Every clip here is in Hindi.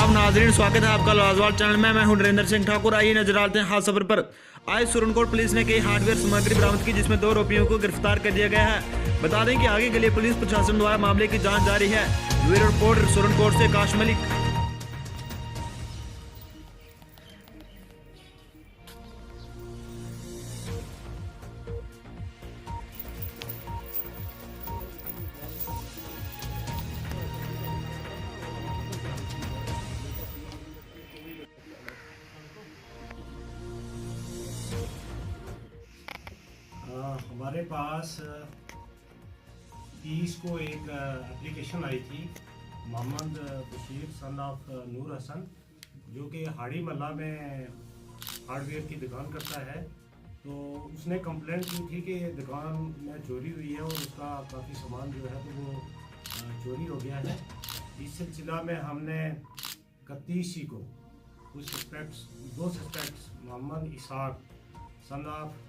आदाब नाजरीन, स्वागत है आपका लाजवाब चैनल में। मैं हूं नरेंद्र सिंह ठाकुर। आइए नजर डालते हैं खास खबर पर। आज सुरनकोट पुलिस ने कई हार्डवेयर सामग्री बरामद की, जिसमें 2 आरोपियों को गिरफ्तार कर दिया गया है। बता दें कि आगे के लिए पुलिस प्रशासन द्वारा मामले की जांच जारी है। ब्यूरो रिपोर्ट सुरनकोट से काश मलिक। हमारे पास 30 को एक एप्लीकेशन आई थी। मोहम्मद बशीर सन ऑफ नूर हसन, जो कि हाड़ी मल्ला में हार्डवेयर की दुकान करता है, तो उसने कंप्लेंट की थी कि दुकान में चोरी हुई है और उसका काफ़ी सामान जो है तो वो चोरी हो गया है। इस सिलसिला में हमने 31 को दो suspects Mohammad Isaq son of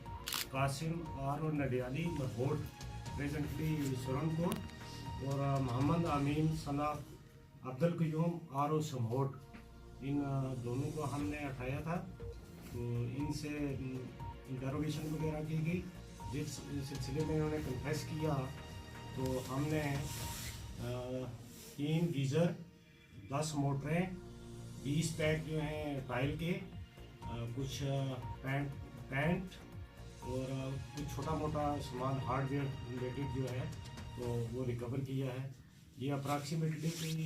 Kasim और नडियाली लाहौर प्रेजेंटली सुरनकोट, और मोहम्मद अमीन सन ऑफ अब्दुल कयूम और समहोट, इन दोनों को हमने हटाया था। तो इनसे इंटरोगेशन वगैरह की गई। जिस सिलसिले में इन्होंने कन्फेस किया, तो हमने 3 गीज़र, 10 मोटरें, 20 पैक जो हैं टाइल के, कुछ पैंट और कुछ छोटा मोटा सामान हार्डवेयर रिलेटेड जो है तो वो रिकवर किया है। ये अप्रॉक्सीमेटली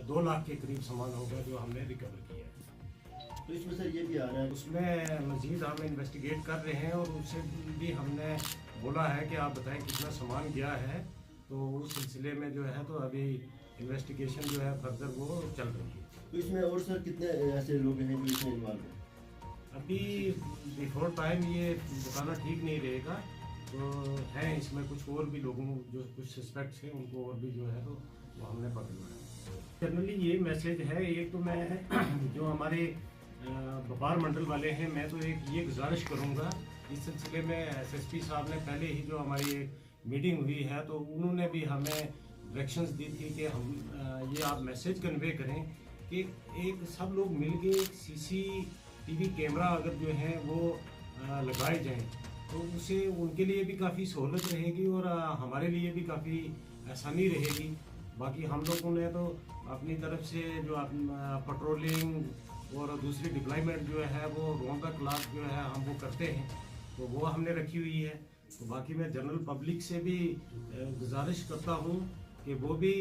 2 लाख के करीब सामान होगा जो हमने रिकवर किया है। तो इसमें सर ये भी आ रहा है, उसमें मज़ीद हम इन्वेस्टिगेट कर रहे हैं और उससे भी हमने बोला है कि आप बताएं कितना सामान गया है। तो उस सिलसिले में जो है तो अभी इन्वेस्टिगेशन जो है फर्दर वो चल रही है। तो इसमें और सर कितने ऐसे लोग हैं जो इसमें इन्वॉल्व हैं? अभी बिफोर टाइम ये बताना ठीक नहीं रहेगा। तो हैं इसमें कुछ और भी लोगों जो कुछ सस्पेक्ट्स हैं, उनको और भी जो है तो वो हमने पकड़ा है। जनरली ये मैसेज है, एक तो मैं जो हमारे व्यापार मंडल वाले हैं, मैं तो एक ये गुजारिश करूँगा इस सिलसिले में। एसएसपी साहब ने पहले ही जो हमारी मीटिंग हुई है तो उन्होंने भी हमें डायरेक्शंस दी थी कि हम ये आप मैसेज कन्वे करें कि एक सब लोग मिलके CCTV कैमरा अगर जो है वो लगाए जाएं तो उससे उनके लिए भी काफ़ी सहूलत रहेगी और हमारे लिए भी काफ़ी आसानी रहेगी। बाकी हम लोगों ने तो अपनी तरफ से जो पेट्रोलिंग और दूसरी डिप्लॉयमेंट जो है वो राउंड द क्लॉक जो है हम वो करते हैं, तो वो हमने रखी हुई है। तो बाकी मैं जनरल पब्लिक से भी गुजारिश करता हूँ कि वो भी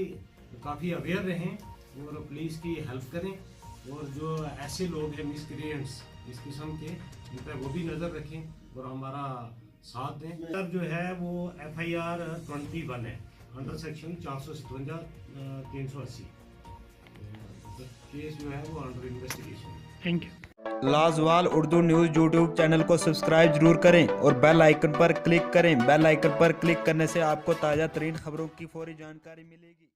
काफ़ी अवेयर रहें और पुलिस की हेल्प करें, और जो ऐसे लोग हैं मिसक्रिएंट्स इस किस्म के, इन पर वो भी नज़र रखें और हमारा साथ दें। अब जो है वो FIR 21 है अंडर सेक्शन 457 380। केस जो है वो अंडर इन्वेस्टिगेशन है। Thank you. Lajawal Urdu news YouTube channel को सब्सक्राइब जरूर करें और बेल आइकन पर क्लिक करें। बेल आइकन पर क्लिक करने से आपको ताज़ा तरीन खबरों की फौरी जानकारी मिलेगी।